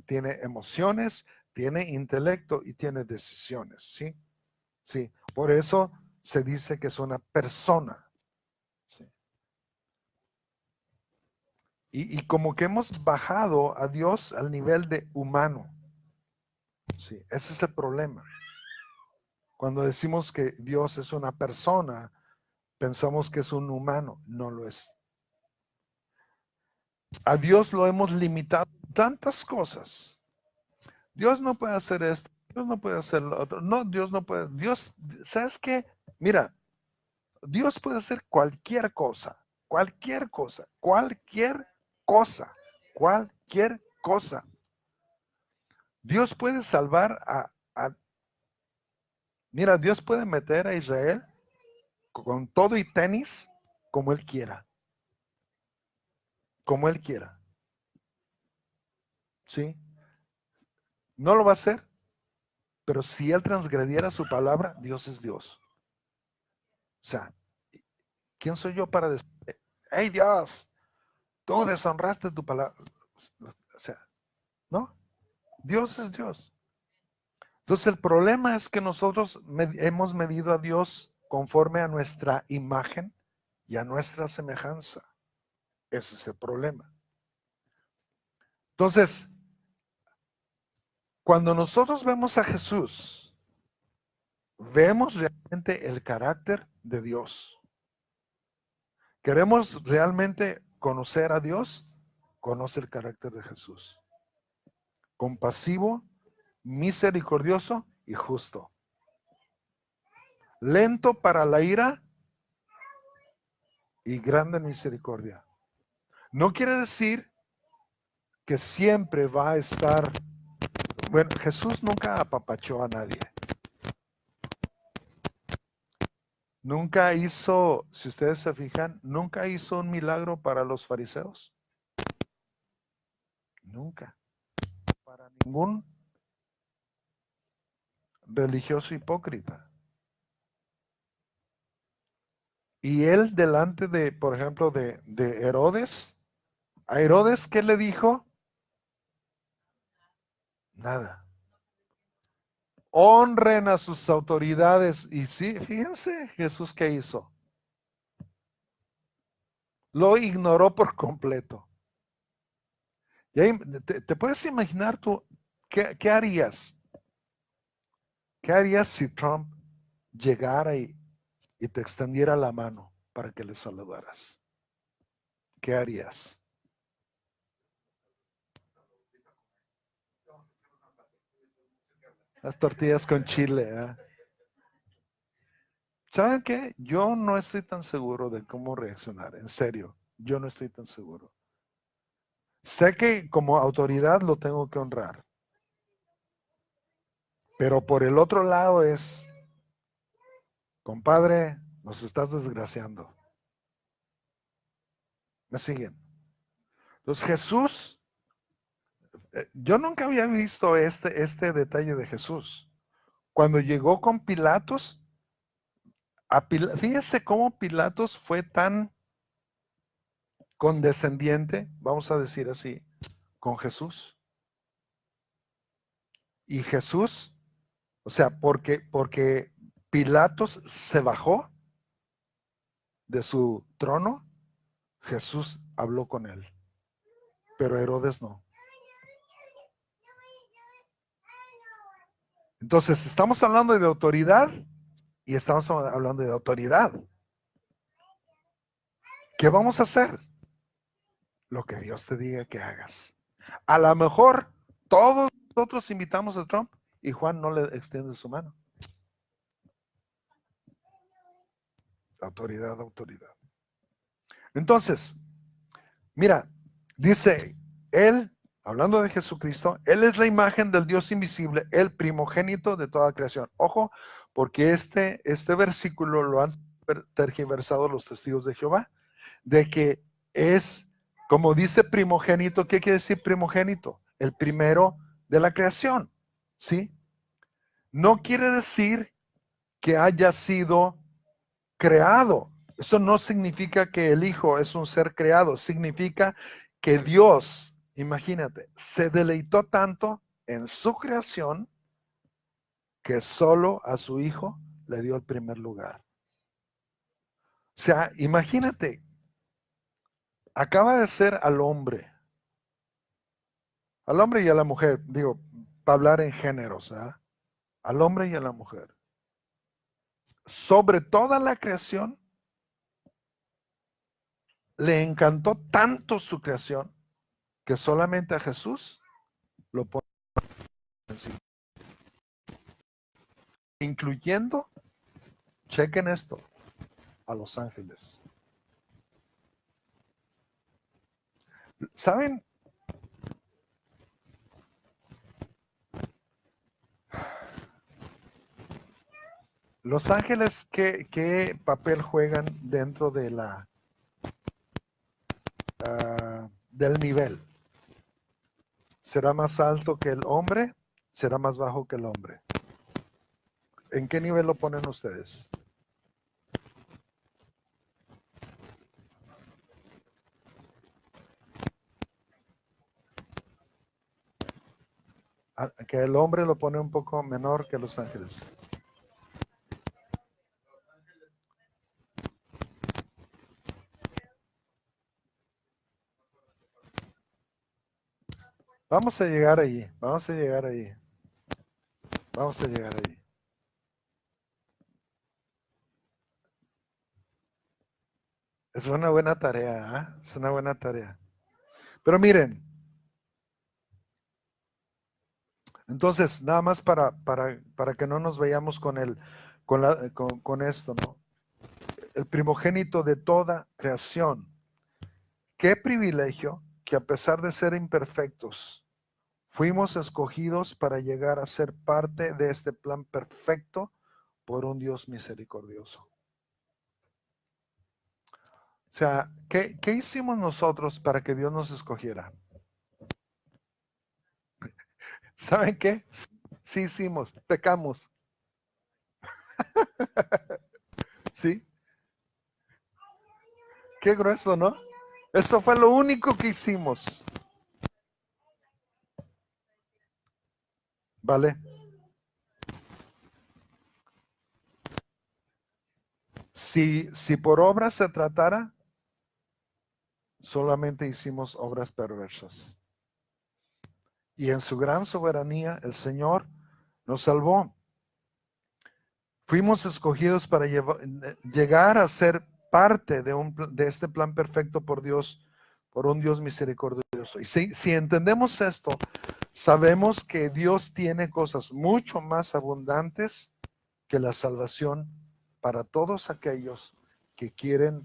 tiene emociones, tiene intelecto y tiene decisiones, ¿sí? Sí, por eso se dice que es una persona. ¿Sí? Y como que hemos bajado a Dios al nivel de humano. Sí, ese es el problema. Cuando decimos que Dios es una persona, pensamos que es un humano. No lo es. A Dios lo hemos limitado en tantas cosas. Dios no puede hacer esto, Dios no puede hacer lo otro. No, Dios no puede. Dios, ¿sabes qué? Mira, Dios puede hacer cualquier cosa, cualquier cosa, cualquier cosa, cualquier cosa. Dios puede salvar mira, Dios puede meter a Israel con todo y tenis como Él quiera, como Él quiera. ¿Sí? No lo va a hacer, pero si Él transgrediera su palabra, Dios es Dios. O sea, ¿quién soy yo para decir, hey Dios, tú deshonraste tu palabra? O sea, ¿no? Dios es Dios. Entonces el problema es que nosotros hemos medido a Dios conforme a nuestra imagen y a nuestra semejanza. Ese es el problema. Entonces, Cuando nosotros vemos a Jesús, vemos realmente el carácter de Dios. ¿Queremos realmente conocer a Dios? Conoce el carácter de Jesús. Compasivo, misericordioso y justo. Lento para la ira y grande en misericordia. No quiere decir que siempre va a estar. Bueno, Jesús nunca apapachó a nadie. Nunca hizo, si ustedes se fijan, nunca hizo un milagro para los fariseos. Nunca. Para ningún religioso hipócrita. Y él delante de, por ejemplo, de Herodes, a Herodes, ¿qué le dijo? Nada. Honren a sus autoridades. Y sí, fíjense Jesús qué hizo. Lo ignoró por completo. Y ahí, ¿te puedes imaginar tú qué harías? ¿Qué harías si Trump llegara y te extendiera la mano para que le saludaras? ¿Qué harías? Las tortillas con chile, ¿eh? ¿Saben qué? Yo no estoy tan seguro de cómo reaccionar. En serio, yo no estoy tan seguro. Sé que como autoridad lo tengo que honrar. Pero por el otro lado es, compadre, nos estás desgraciando. ¿Me siguen? Entonces Jesús, yo nunca había visto este detalle de Jesús. Cuando llegó con Pilatos, fíjese cómo Pilatos fue tan condescendiente, vamos a decir así, con Jesús. Y Jesús, o sea, porque Pilatos se bajó de su trono, Jesús habló con él, pero Herodes no. Entonces, estamos hablando de autoridad y estamos hablando de autoridad. ¿Qué vamos a hacer? Lo que Dios te diga que hagas. A lo mejor todos nosotros invitamos a Trump y Juan no le extiende su mano. Autoridad, autoridad. Entonces, mira, dice él, hablando de Jesucristo, él es la imagen del Dios invisible, el primogénito de toda creación. Ojo, porque este versículo lo han tergiversado los testigos de Jehová, de que es, como dice primogénito, ¿qué quiere decir primogénito? El primero de la creación, ¿sí? No quiere decir que haya sido creado. Eso no significa que el Hijo es un ser creado, significa que Dios, imagínate, se deleitó tanto en su creación que solo a su Hijo le dio el primer lugar. O sea, imagínate, acaba de ser al hombre y a la mujer, digo, para hablar en géneros, ¿eh? Al hombre y a la mujer. Sobre toda la creación, le encantó tanto su creación que solamente a Jesús lo pone encima. Incluyendo, chequen esto, a los ángeles. ¿Saben? Los ángeles, ¿qué papel juegan dentro de del nivel? ¿Será más alto que el hombre? ¿Será más bajo que el hombre? ¿En qué nivel lo ponen ustedes? Que el hombre lo pone un poco menor que los ángeles. Vamos a llegar allí, vamos a llegar allí. Vamos a llegar ahí. Es una buena tarea, ¿eh? Es una buena tarea. Pero miren, entonces, nada más para que no nos vayamos con esto, ¿no? El primogénito de toda creación. Qué privilegio que a pesar de ser imperfectos, fuimos escogidos para llegar a ser parte de este plan perfecto por un Dios misericordioso. O sea, ¿qué hicimos nosotros para que Dios nos escogiera? ¿Saben qué? Sí hicimos, pecamos. ¿Sí? Qué grueso, ¿no? Eso fue lo único que hicimos. ¿Vale? Si por obras se tratara, solamente hicimos obras perversas. Y en su gran soberanía, el Señor nos salvó. Fuimos escogidos para llegar a ser parte de este plan perfecto por Dios, por un Dios misericordioso. Y si entendemos esto, sabemos que Dios tiene cosas mucho más abundantes que la salvación para todos aquellos que quieren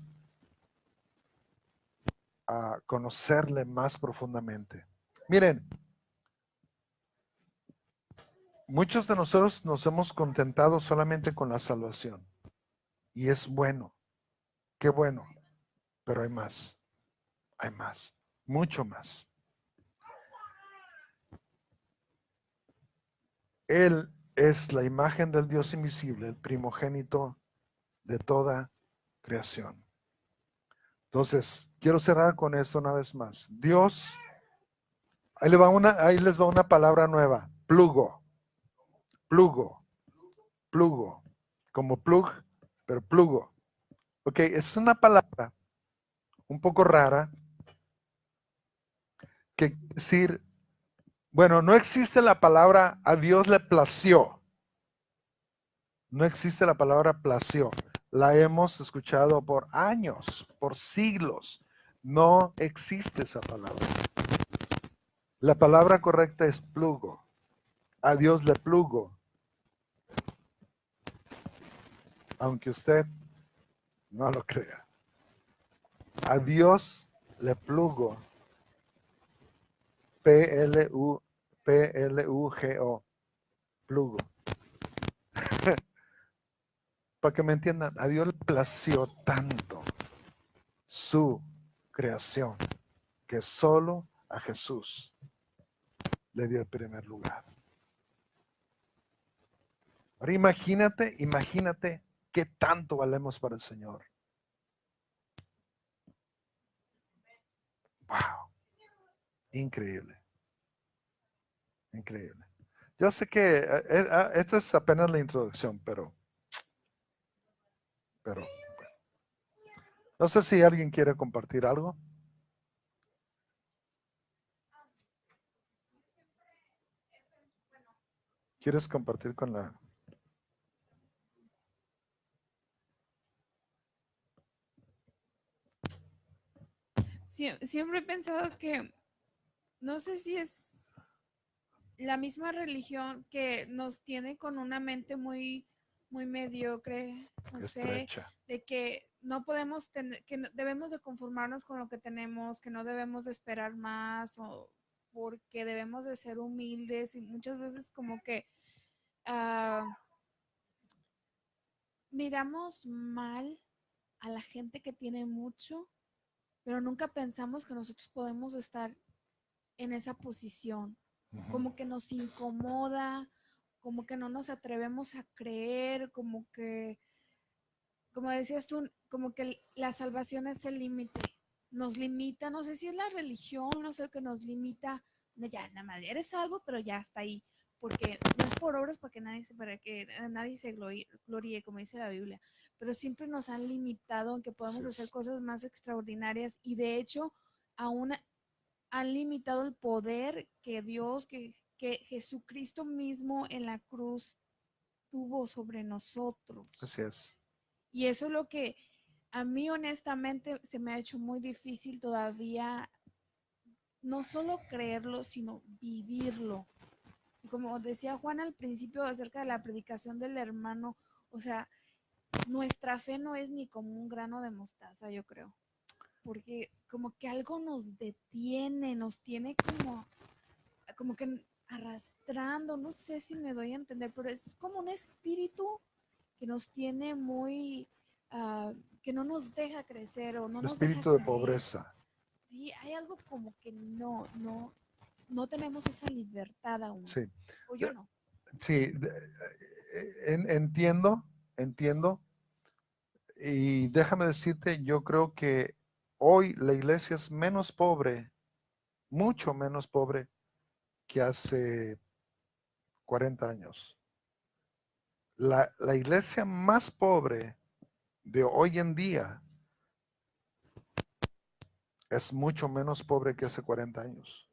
conocerle más profundamente. Miren, muchos de nosotros nos hemos contentado solamente con la salvación. Y es bueno, qué bueno, pero hay más, mucho más. Él es la imagen del Dios invisible, el primogénito de toda creación. Entonces, quiero cerrar con esto una vez más. Dios, ahí les va una palabra nueva, plugo, plugo, plugo, como plug, pero plugo. Ok, es una palabra un poco rara que quiere decir, bueno, no existe la palabra a Dios le plació. No existe la palabra plació. La hemos escuchado por años, por siglos. No existe esa palabra. La palabra correcta es plugo. A Dios le plugo. Aunque usted no lo crea. A Dios le plugo. P-L-U-G-O. Plugo. Para que me entiendan, a Dios le plació tanto su creación que solo a Jesús le dio el primer lugar. Ahora imagínate qué tanto valemos para el Señor. Wow, increíble, increíble. Yo sé que esta es apenas la introducción, pero no sé si alguien quiere compartir algo. ¿Quieres compartir con la... Siempre he pensado que, no sé si es la misma religión que nos tiene con una mente muy mediocre, no sé, estrecha? de que no podemos tener, que debemos de conformarnos con lo que tenemos, que no debemos de esperar más, o porque debemos de ser humildes, y muchas veces como que uh, miramos mal a la gente que tiene mucho, pero nunca pensamos que nosotros podemos estar en esa posición. Como que nos incomoda, como que no nos atrevemos a creer, como que, como decías tú, como que la salvación es el límite, nos limita, no sé si es la religión, no sé, que nos limita, ya, nada más, eres salvo, pero ya está ahí, porque no es por obras para que nadie se gloríe, como dice la Biblia, pero siempre nos han limitado en que podemos hacer cosas más extraordinarias, y de hecho, aún han limitado el poder que Dios, que Jesucristo mismo en la cruz tuvo sobre nosotros. Así es. Y eso es lo que a mí honestamente se me ha hecho muy difícil todavía, no solo creerlo, sino vivirlo. Y como decía Juan al principio acerca de la predicación del hermano, o sea, nuestra fe no es ni como un grano de mostaza, yo creo. Porque como que algo nos detiene, nos tiene como que arrastrando, no sé si me doy a entender, pero es como un espíritu que nos tiene muy, que no nos deja crecer o no nos deja Espíritu de creer. pobreza. Sí, hay algo como que no tenemos esa libertad aún. Sí. O yo no. Sí, entiendo. Y déjame decirte, yo creo que hoy la iglesia es menos pobre, mucho menos pobre que hace 40 años. La iglesia más pobre de hoy en día es mucho menos pobre que hace 40 años.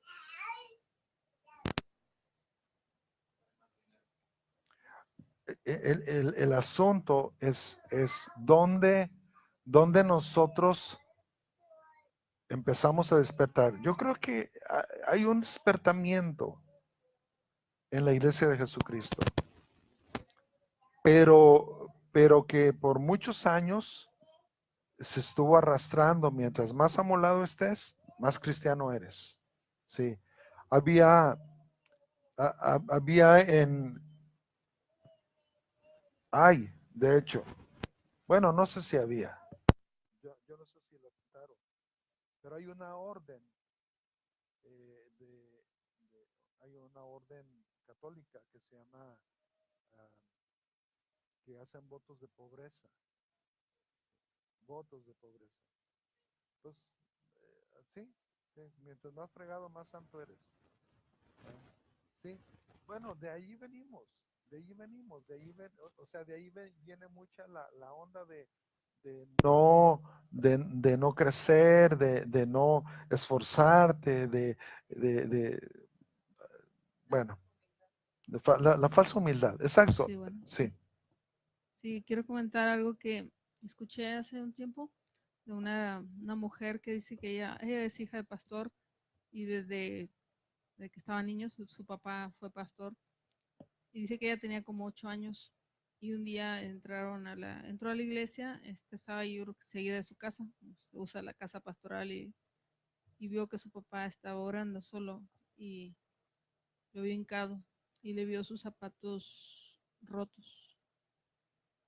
El asunto es dónde nosotros empezamos a despertar. Yo creo que hay un despertamiento en la iglesia de Jesucristo, pero que por muchos años se estuvo arrastrando. Mientras más amolado estés, más cristiano eres. Sí, había de hecho, bueno, no sé si había, yo no sé si lo quitaron, pero hay una orden, hay una orden católica que se llama, ah, que hacen votos de pobreza. Entonces, sí, mientras más fregado, más santo eres. Sí, bueno, de ahí venimos, o sea, de ahí viene mucha la onda de no crecer, de no esforzarte, bueno, la falsa humildad, exacto, Sí, bueno, sí. sí, quiero comentar algo que escuché hace un tiempo de una mujer que dice que ella es hija de pastor y desde que estaba niño su papá fue pastor y dice que ella tenía como 8 años y un día entró a la iglesia, estaba ahí yo creo que seguida de su casa, se usa la casa pastoral y vio que su papá estaba orando solo y lo vio hincado y le vio sus zapatos rotos.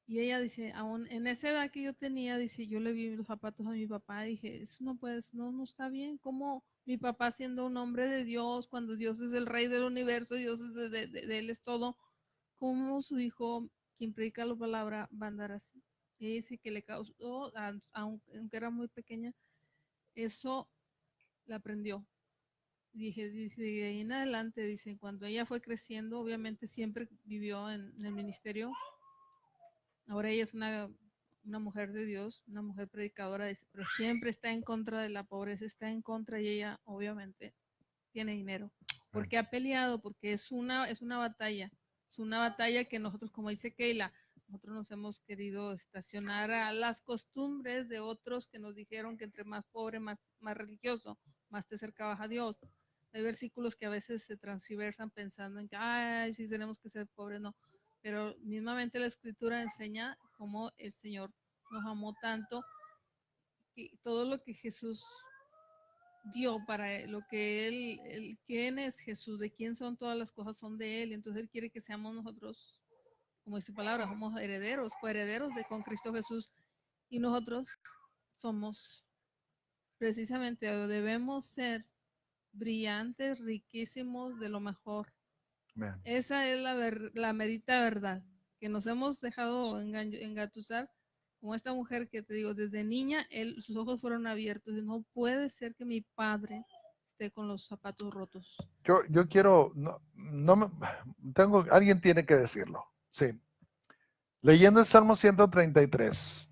Y ella dice, aún en esa edad que yo tenía, dice, yo le vi los zapatos a mi papá, dije, eso no puedes, no está bien. ¿Cómo mi papá siendo un hombre de Dios, cuando Dios es el rey del universo, Dios es de él es todo, cómo su hijo, quien predica la palabra, va a andar así? Y dice que le causó, aunque era muy pequeña, eso la aprendió. Dice, de ahí en adelante, dice, cuando ella fue creciendo, obviamente siempre vivió en el ministerio. Ahora ella es una mujer de Dios, una mujer predicadora, pero siempre está en contra de la pobreza, está en contra y ella obviamente tiene dinero. Porque ha peleado, porque es una batalla que nosotros, como dice Keila, nosotros nos hemos querido estacionar a las costumbres de otros que nos dijeron que entre más pobre, más religioso, más te acercabas a Dios. Hay versículos que a veces se transversan pensando en que, ay, sí tenemos que ser pobres, no, pero mismamente la escritura enseña cómo el Señor nos amó tanto y todo lo que Jesús dio para lo que él, quién es Jesús, de quién son todas las cosas, son de Él. Entonces Él quiere que seamos nosotros, como dice su palabra, somos herederos, coherederos con Cristo Jesús. Y nosotros somos precisamente, debemos ser brillantes, riquísimos, de lo mejor. Man. Esa es la merita verdad, que nos hemos dejado engatusar, como esta mujer que te digo, desde niña, sus ojos fueron abiertos, y no puede ser que mi padre esté con los zapatos rotos. Yo quiero, alguien tiene que decirlo, sí. Leyendo el Salmo 133.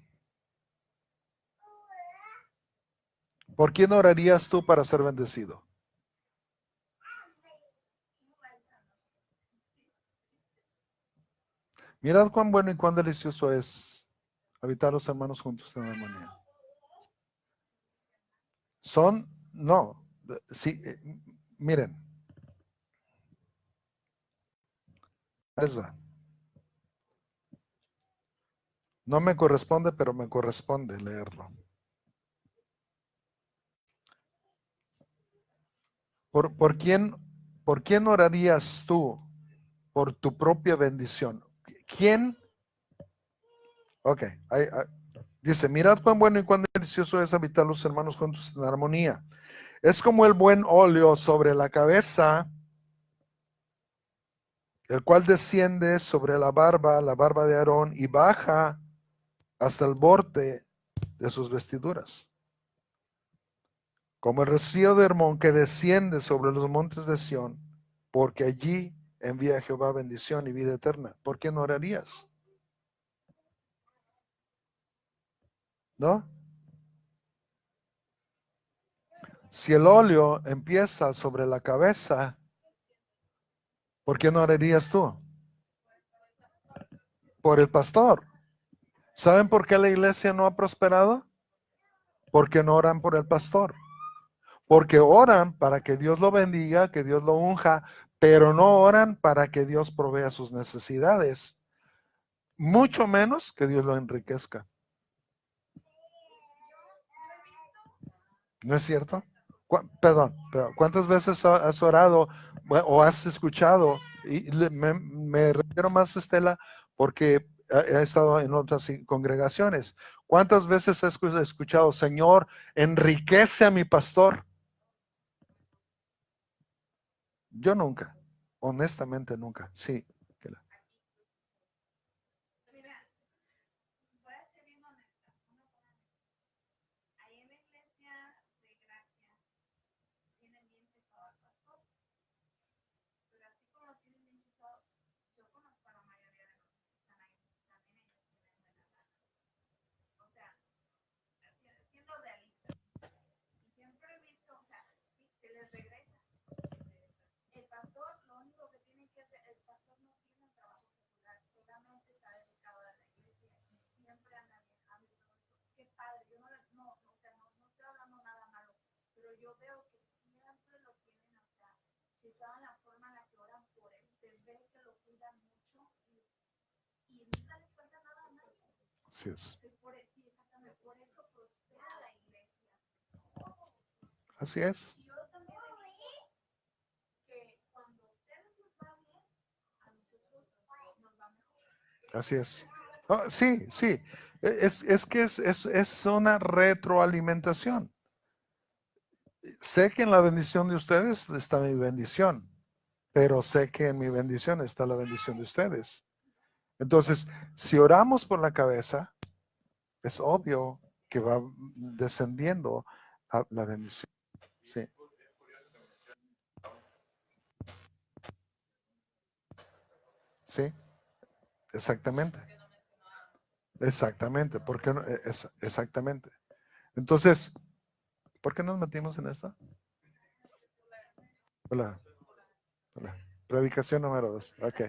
¿Por quién orarías tú para ser bendecido? Mirad cuán bueno y cuán delicioso es habitar los hermanos juntos en armonía. Sí, miren, les va. No me corresponde, pero me corresponde leerlo. ¿Por quién orarías tú por tu propia bendición? ¿Quién? Ok, dice, mirad cuán bueno y cuán delicioso es habitar los hermanos juntos en armonía. Es como el buen óleo sobre la cabeza, el cual desciende sobre la barba de Aarón, y baja hasta el borde de sus vestiduras. Como el rocío de Hermón que desciende sobre los montes de Sión, porque allí envía Jehová bendición y vida eterna. ¿Por qué no orarías? ¿No? Si el óleo empieza sobre la cabeza, ¿por qué no orarías tú? Por el pastor. ¿Saben por qué la iglesia no ha prosperado? Porque no oran por el pastor. Porque oran para que Dios lo bendiga, que Dios lo unja, pero no oran para que Dios provea sus necesidades, mucho menos que Dios lo enriquezca. ¿No es cierto? Perdón, ¿cuántas veces has orado o has escuchado? Y me refiero más, Estela, porque he estado en otras congregaciones. ¿Cuántas veces has escuchado, Señor, enriquece a mi pastor? Yo nunca, honestamente nunca. Sí. Así es. Así es. Así es. Oh, sí, sí. Es que es una retroalimentación. Sé que en la bendición de ustedes está mi bendición, pero sé que en mi bendición está la bendición de ustedes. Entonces, si oramos por la cabeza, es obvio que va descendiendo a la bendición. Sí. Sí, exactamente. Exactamente. ¿Por qué no? Exactamente. Entonces, ¿por qué nos metimos en esto? Hola. Hola. Predicación número 2. Ok.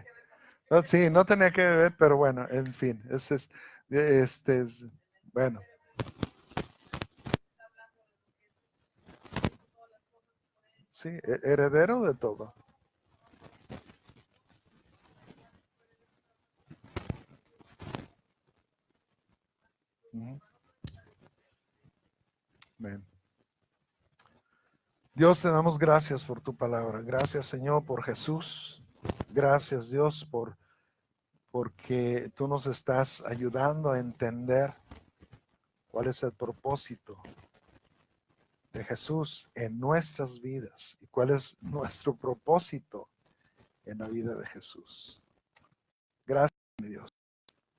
No, sí, no tenía que ver, pero bueno, en fin. Bueno. Sí, heredero de todo. Ujú. Amén. Dios, te damos gracias por tu palabra. Gracias, Señor, por Jesús. Gracias, Dios, porque tú nos estás ayudando a entender cuál es el propósito de Jesús en nuestras vidas y cuál es nuestro propósito en la vida de Jesús. Gracias, mi Dios.